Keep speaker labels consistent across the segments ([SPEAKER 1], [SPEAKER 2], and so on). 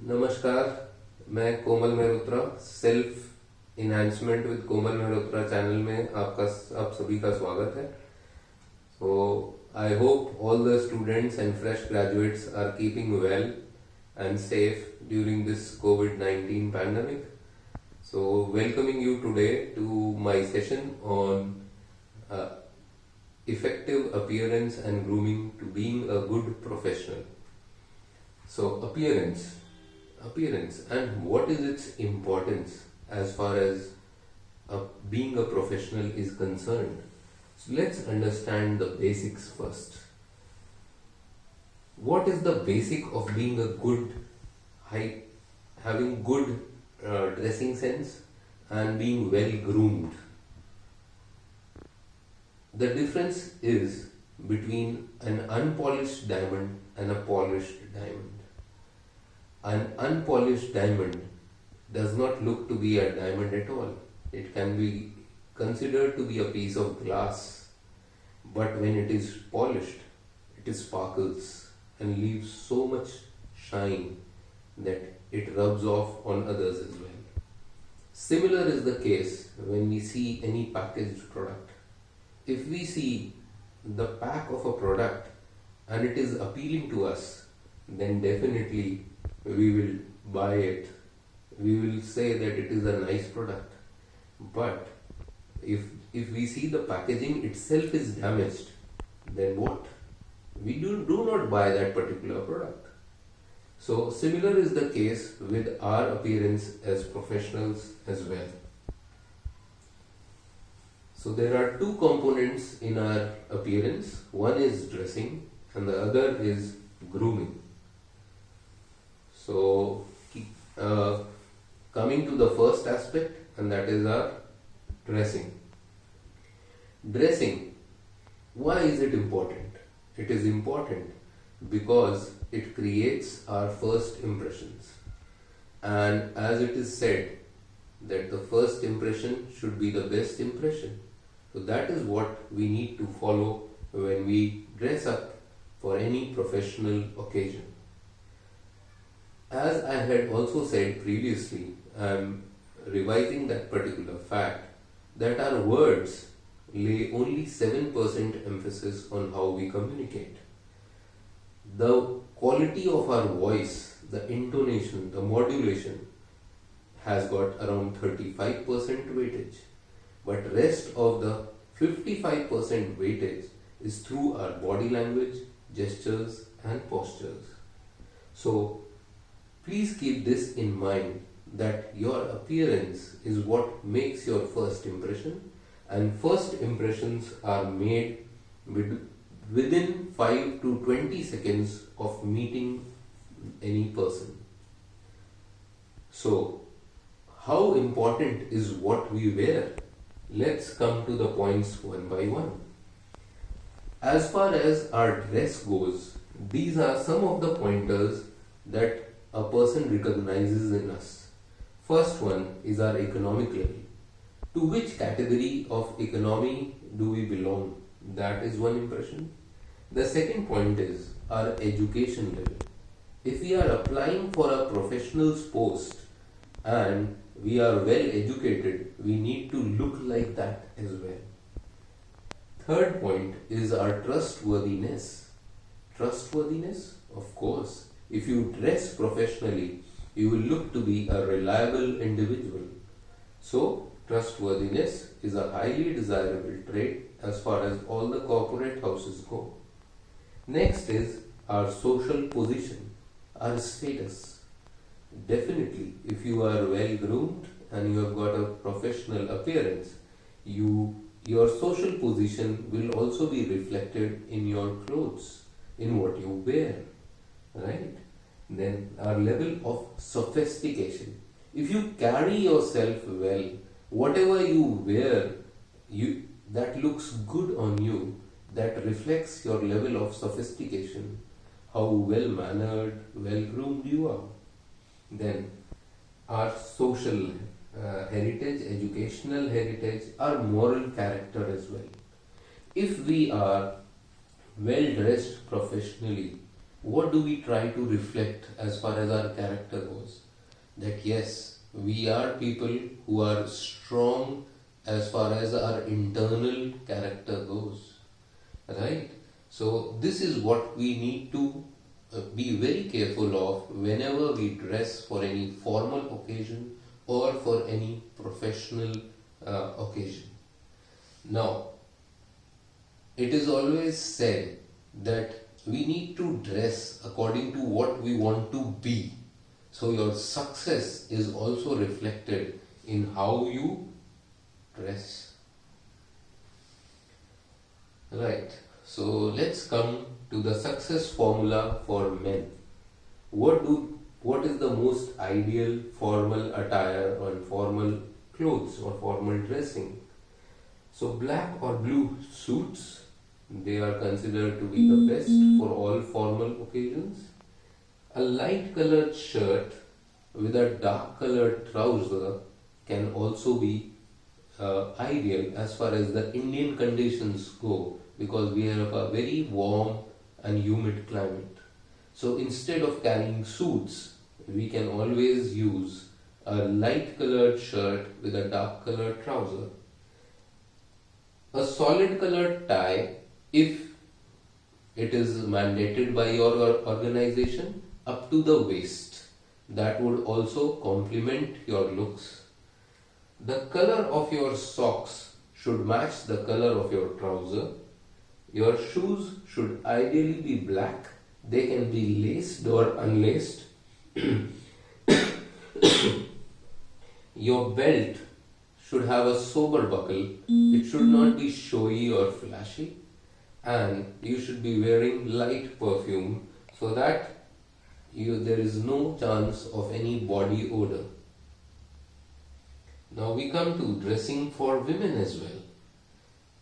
[SPEAKER 1] नमस्कार, मैं Komal Mehrotra self enhancement with Komal Mehrotra channel में आप सभी का स्वागत है। So I hope all the students and fresh graduates are keeping well and safe during this COVID-19 pandemic. So welcoming you today to my session on effective appearance and grooming to being a good professional. So appearance and what is its importance as far as being a professional is concerned. So let's understand the basics first. What is the basic of being a good having good dressing sense and being well groomed? The difference is between an unpolished diamond and a polished diamond. An unpolished diamond does not look to be a diamond at all. It can be considered to be a piece of glass, but when it is polished, it sparkles and leaves so much shine that it rubs off on others as well. Similar is the case when we see any packaged product. If we see the pack of a product and it is appealing to us, then definitely we will buy it. We will say that it is a nice product. But if we see the packaging itself is damaged, then what? We do not buy that particular product. So similar is the case with our appearance as professionals as well. So there are two components in our appearance. One is dressing and the other is grooming. So coming to the first aspect, and that is our dressing. Dressing, why is it important? It is important because it creates our first impressions. And as it is said that the first impression should be the best impression. So that is what we need to follow when we dress up for any professional occasion. As I had also said previously, I am revising that particular fact that our words lay only 7% emphasis on how we communicate. The quality of our voice, the intonation, the modulation has got around 35% weightage. But rest of the 55% weightage is through our body language, gestures and postures. So please keep this in mind that your appearance is what makes your first impression. And first impressions are made within 5 to 20 seconds of meeting any person. So, how important is what we wear? Let's come to the points one by one. As far as our dress goes, these are some of the pointers that a person recognizes in us. First one is our economic level. To which category of economy do we belong? That is one impression. The second point is our education level. If we are applying for a professional's post and we are well educated, we need to look like that as well. Third point is our trustworthiness. Trustworthiness, of course. If you dress professionally, you will look to be a reliable individual. So, trustworthiness is a highly desirable trait as far as all the corporate houses go. Next is our social position, our status. Definitely, if you are well groomed and you have got a professional appearance, your social position will also be reflected in your clothes, in what you wear, right? Then our level of sophistication. If you carry yourself well, whatever you wear, that looks good on you, that reflects your level of sophistication, how well mannered, well groomed you are. Then our social heritage, educational heritage, our moral character as well. If we are well dressed professionally, what do we try to reflect as far as our character goes? That yes, we are people who are strong as far as our internal character goes, right? So this is what we need to be very careful of whenever we dress for any formal occasion or for any professional occasion. Now, it is always said that we need to dress according to what we want to be. So your success is also reflected in how you dress. Right. So let's come to the success formula for men. What is the most ideal formal attire or formal clothes or formal dressing? So black or blue suits, they are considered to be the best for all formal occasions. A light colored shirt with a dark colored trouser can also be ideal as far as the Indian conditions go, because we have a very warm and humid climate. So instead of carrying suits, we can always use a light colored shirt with a dark colored trouser. A solid colored tie, if it is mandated by your organization, up to the waist. That would also complement your looks. The color of your socks should match the color of your trouser. Your shoes should ideally be black. They can be laced or unlaced. Your belt should have a sober buckle. It should not be showy or flashy. And you should be wearing light perfume so that there is no chance of any body odor. Now we come to dressing for women as well.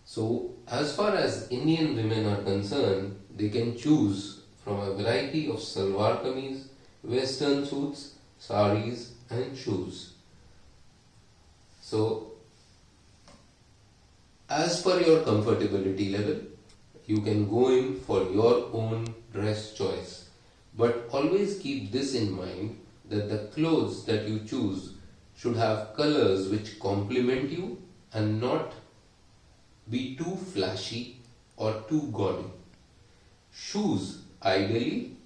[SPEAKER 1] So as far as Indian women are concerned, they can choose from a variety of salwar kameez, western suits, saris and shoes. So as per your comfortability level, you can go in for your own dress choice. But always keep this in mind, that the clothes that you choose should have colors which complement you and not be too flashy or too gaudy. Shoes, ideally,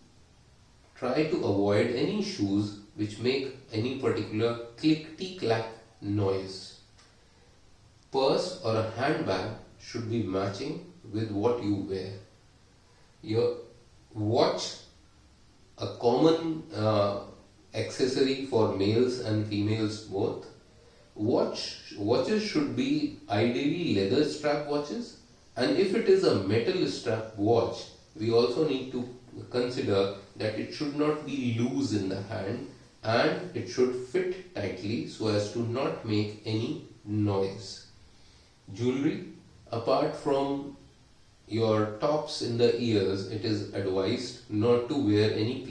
[SPEAKER 1] try to avoid any shoes which make any particular clickety-clack noise. Purse or a handbag should be matching with what you wear. Your watch, a common accessory for males and females both. Watches should be ideally leather strap watches, and if it is a metal strap watch, we also need to consider that it should not be loose in the hand and it should fit tightly so as to not make any noise. Jewelry, apart from your tops in the ears, it is advised not to wear any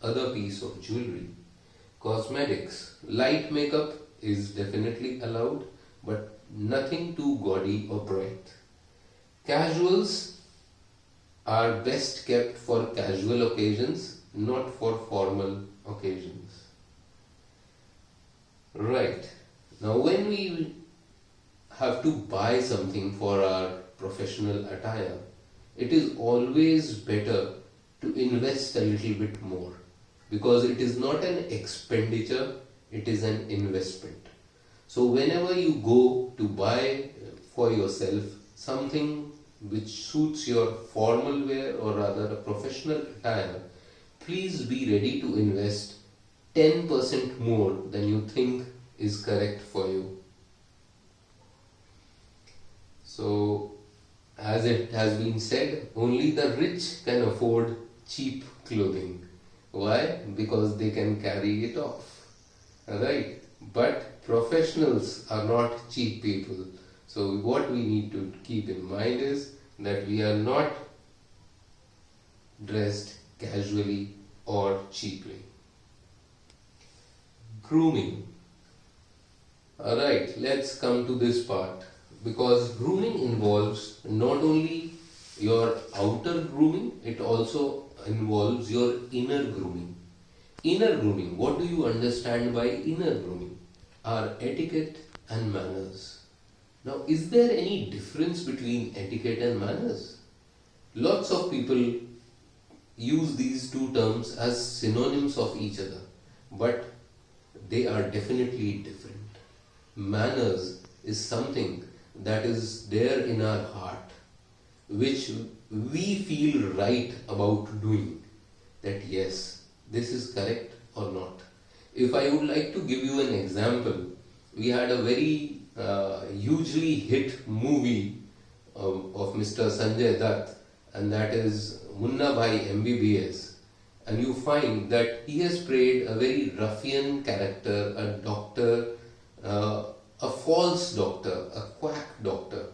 [SPEAKER 1] other piece of jewelry. Cosmetics, light makeup is definitely allowed, but nothing too gaudy or bright. Casuals are best kept for casual occasions, not for formal occasions. Right. Now when we have to buy something for our professional attire, it is always better to invest a little bit more, because it is not an expenditure, it is an investment. So whenever you go to buy for yourself something which suits your formal wear or rather a professional attire, please be ready to invest 10% more than you think is correct for you. So, as it has been said, only the rich can afford cheap clothing. Why? Because they can carry it off. Alright? But professionals are not cheap people. So what we need to keep in mind is that we are not dressed casually or cheaply. Grooming. Alright, let's come to this part. Because grooming involves not only your outer grooming, it also involves your inner grooming. Inner grooming, what do you understand by inner grooming? Are etiquette and manners. Now, is there any difference between etiquette and manners? Lots of people use these two terms as synonyms of each other, but they are definitely different. Manners is something that is there in our heart, which we feel right about doing. That yes, this is correct or not. If I would like to give you an example, we had a very hugely hit movie of Mr. Sanjay Dutt, and that is Munna Bhai MBBS. And you find that he has played a very ruffian character, a doctor, a false doctor, a quack doctor.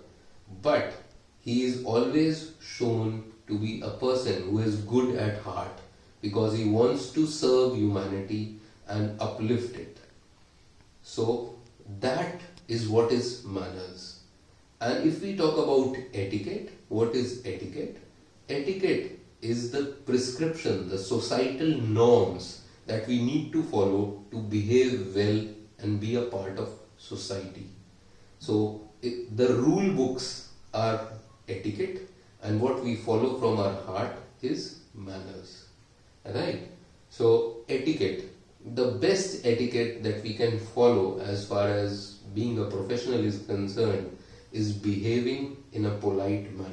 [SPEAKER 1] But he is always shown to be a person who is good at heart because he wants to serve humanity and uplift it. So that is what is manners. And if we talk about etiquette, what is etiquette? Etiquette is the prescription, the societal norms that we need to follow to behave well and be a part of society. So the rule books are etiquette, and what we follow from our heart is manners. Right? So etiquette, the best etiquette that we can follow as far as being a professional is concerned is behaving in a polite manner.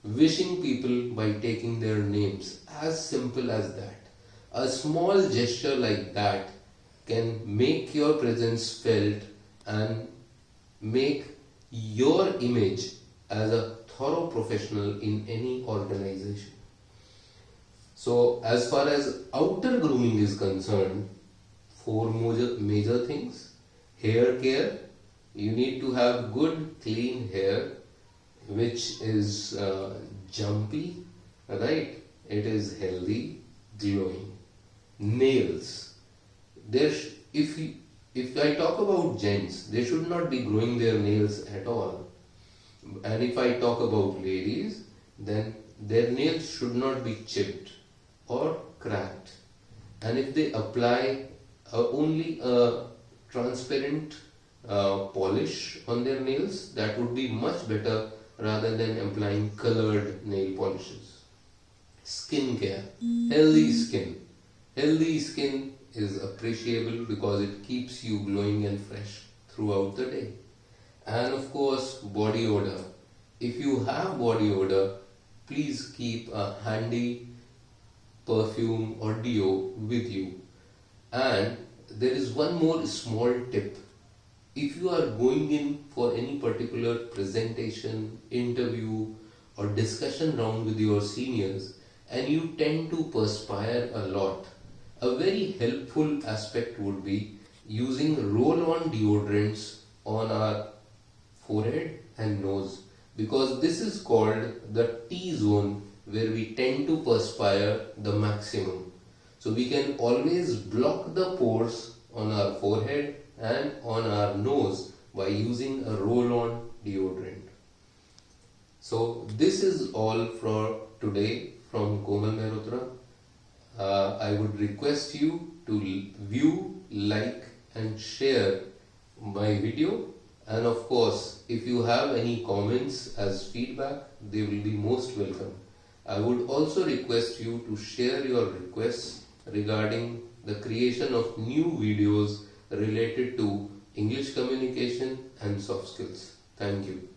[SPEAKER 1] Wishing people by taking their names, as simple as that. A small gesture like that can make your presence felt and make your image as a thorough professional in any organization. So, as far as outer grooming is concerned, four major things. Hair care, you need to have good clean hair which is jumpy, right? It is healthy, glowing. Nails. If I talk about gents, they should not be growing their nails at all. And if I talk about ladies, then their nails should not be chipped or cracked. And if they apply only a transparent polish on their nails, that would be much better rather than applying colored nail polishes. Skin care, healthy skin. Healthy skin is appreciable because it keeps you glowing and fresh throughout the day. And of course, body odor. If you have body odor, please keep a handy perfume or deo with you. And there is one more small tip. If you are going in for any particular presentation, interview or discussion round with your seniors and you tend to perspire a lot, a very helpful aspect would be using roll-on deodorants on our forehead and nose, because this is called the T-zone where we tend to perspire the maximum. So we can always block the pores on our forehead and on our nose by using a roll-on deodorant. So this is all for today from Komal Mehrotra. I would request you to view, like and share my video, and of course if you have any comments as feedback, they will be most welcome. I would also request you to share your requests regarding the creation of new videos related to English communication and soft skills. Thank you.